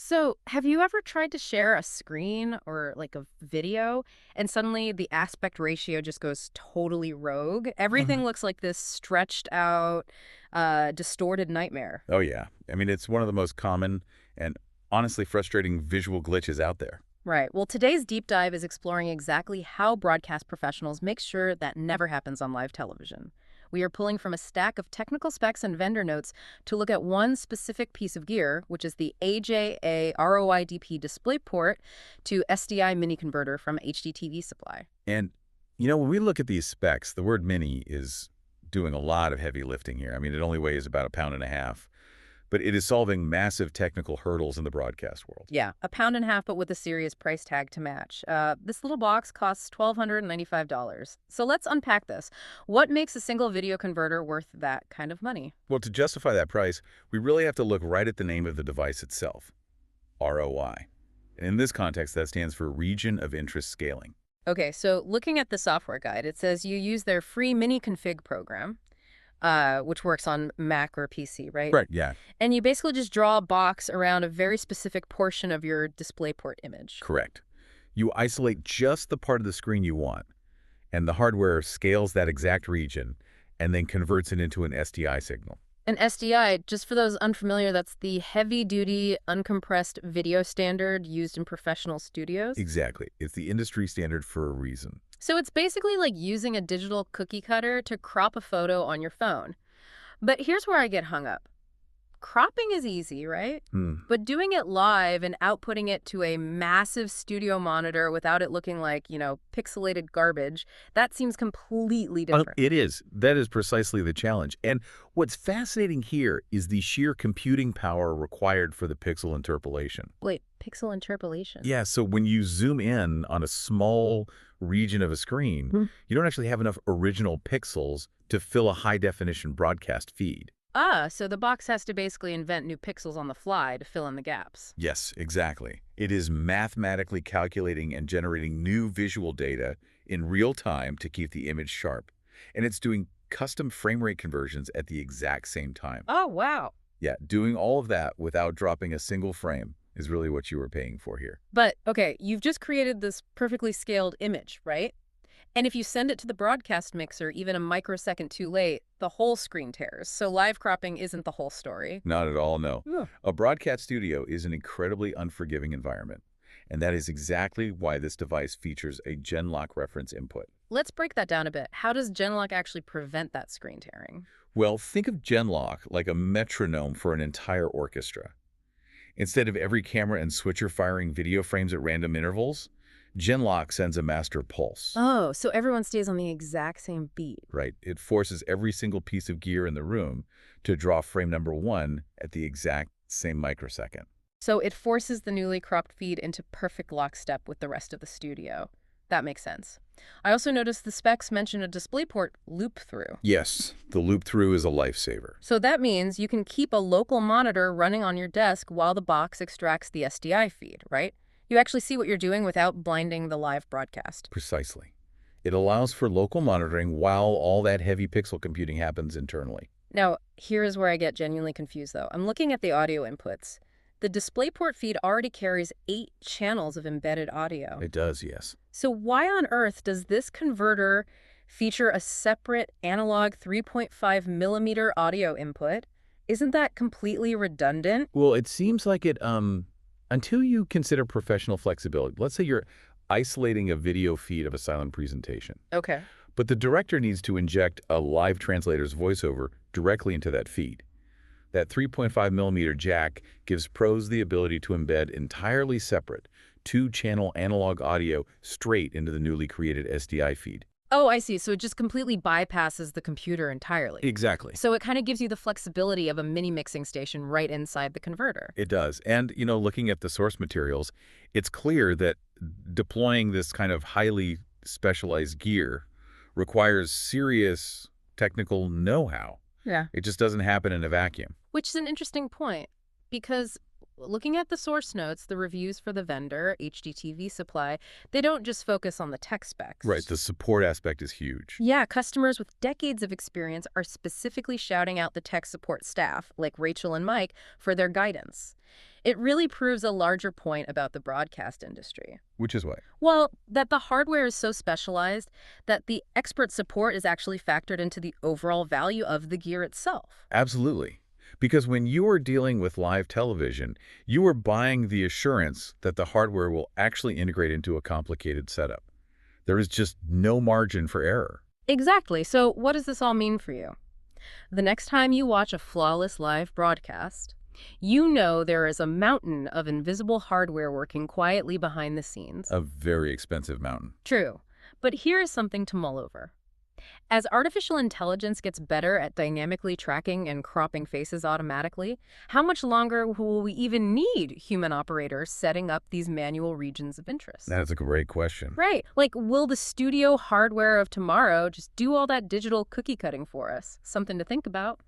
So, have you ever tried to share a screen or like a video and suddenly the aspect ratio just goes totally rogue? Everything Mhm. looks like this stretched out, distorted nightmare. Oh, yeah. I mean, it's one of the most common and honestly frustrating visual glitches out there. Right. Well, today's deep dive is exploring exactly how broadcast professionals make sure that never happens on live television. We are pulling from a stack of technical specs and vendor notes to look at one specific piece of gear, which is the AJA ROI-DP DisplayPort to SDI Mini Converter from HDTV Supply. And, when we look at these specs, the word mini is doing a lot of heavy lifting here. I mean, it only weighs about a pound and a half, but it is solving massive technical hurdles in the broadcast world. Yeah, a pound and a half, but with a serious price tag to match. This little box costs $1,295. So let's unpack this. What makes a single video converter worth that kind of money? Well, to justify that price, we really have to look right at the name of the device itself, ROI. And in this context, that stands for Region of Interest Scaling. Okay, so looking at the software guide, it says you use their free mini config program, which works on Mac or PC, right? Right, yeah, And you basically just draw a box around a very specific portion of your DisplayPort image. correct. You isolate just the part of the screen you want, and the hardware scales that exact region and then converts it into an SDI signal. An SDI, just for those unfamiliar, that's the heavy-duty, uncompressed video standard used in professional studios. Exactly. It's the industry standard for a reason. So it's basically like using a digital cookie cutter to crop a photo on your phone. But here's where I get hung up. Cropping is easy, right? Hmm. But doing it live and outputting it to a massive studio monitor without it looking like, pixelated garbage, that seems completely different. It is. That is precisely the challenge. And what's fascinating here is the sheer computing power required for the pixel interpolation. Wait, pixel interpolation? Yeah, so when you zoom in on a small region of a screen, Hmm. you don't actually have enough original pixels to fill a high-definition broadcast feed. So the box has to basically invent new pixels on the fly to fill in the gaps. Yes, exactly. It is mathematically calculating and generating new visual data in real time to keep the image sharp. And it's doing custom frame rate conversions at the exact same time. Oh, wow. Yeah, doing all of that without dropping a single frame is really what you were paying for here. But, okay, you've just created this perfectly scaled image, right? And if you send it to the broadcast mixer even a microsecond too late, the whole screen tears. So live cropping isn't the whole story. Not at all, no. Yeah. A broadcast studio is an incredibly unforgiving environment. And that is exactly why this device features a Genlock reference input. Let's break that down a bit. How does Genlock actually prevent that screen tearing? Well, think of Genlock like a metronome for an entire orchestra. Instead of every camera and switcher firing video frames at random intervals, Genlock sends a master pulse. Oh, so everyone stays on the exact same beat. Right? It forces every single piece of gear in the room to draw frame number one at the exact same microsecond. So it forces the newly cropped feed into perfect lockstep with the rest of the studio. That makes sense. I also noticed the specs mention a DisplayPort loop-through. Yes, the loop-through is a lifesaver. So that means you can keep a local monitor running on your desk while the box extracts the SDI feed, right? You actually see what you're doing without blinding the live broadcast. Precisely. It allows for local monitoring while all that heavy pixel computing happens internally. Now, here is where I get genuinely confused, though. I'm looking at the audio inputs. The DisplayPort feed already carries 8 channels of embedded audio. It does, yes. So why on earth does this converter feature a separate analog 3.5 millimeter audio input? Isn't that completely redundant? Well, it seems like it, until you consider professional flexibility. Let's say you're isolating a video feed of a silent presentation, Okay. but the director needs to inject a live translator's voiceover directly into that feed. That 3.5 millimeter jack gives pros the ability to embed entirely separate 2-channel analog audio straight into the newly created SDI feed. Oh, I see. So it just completely bypasses the computer entirely. Exactly. So it kind of gives you the flexibility of a mini mixing station right inside the converter. It does. And, looking at the source materials, it's clear that deploying this kind of highly specialized gear requires serious technical know-how. Yeah. It just doesn't happen in a vacuum. Which is an interesting point because Looking at the source notes, the reviews for the vendor, HDTV Supply, they don't just focus on the tech Right, specs. the support aspect is huge. Yeah, customers with decades of experience are specifically shouting out the tech support staff, like Rachel and Mike, for their guidance. It really proves a larger point about the broadcast industry. Which is why. Well, that the hardware is so specialized that the expert support is actually factored into the overall value of the gear itself. Absolutely. Because when you are dealing with live television, you are buying the assurance that the hardware will actually integrate into a complicated setup. There is just no margin for error. Exactly. So what does this all mean for you? The next time you watch a flawless live broadcast, you know there is a mountain of invisible hardware working quietly behind the scenes. A very expensive mountain. True. But here is something to mull over. As artificial intelligence gets better at dynamically tracking and cropping faces automatically, how much longer will we even need human operators setting up these manual regions of interest? That is a great question. Right. Like, will the studio hardware of tomorrow just do all that digital cookie cutting for us? Something to think about.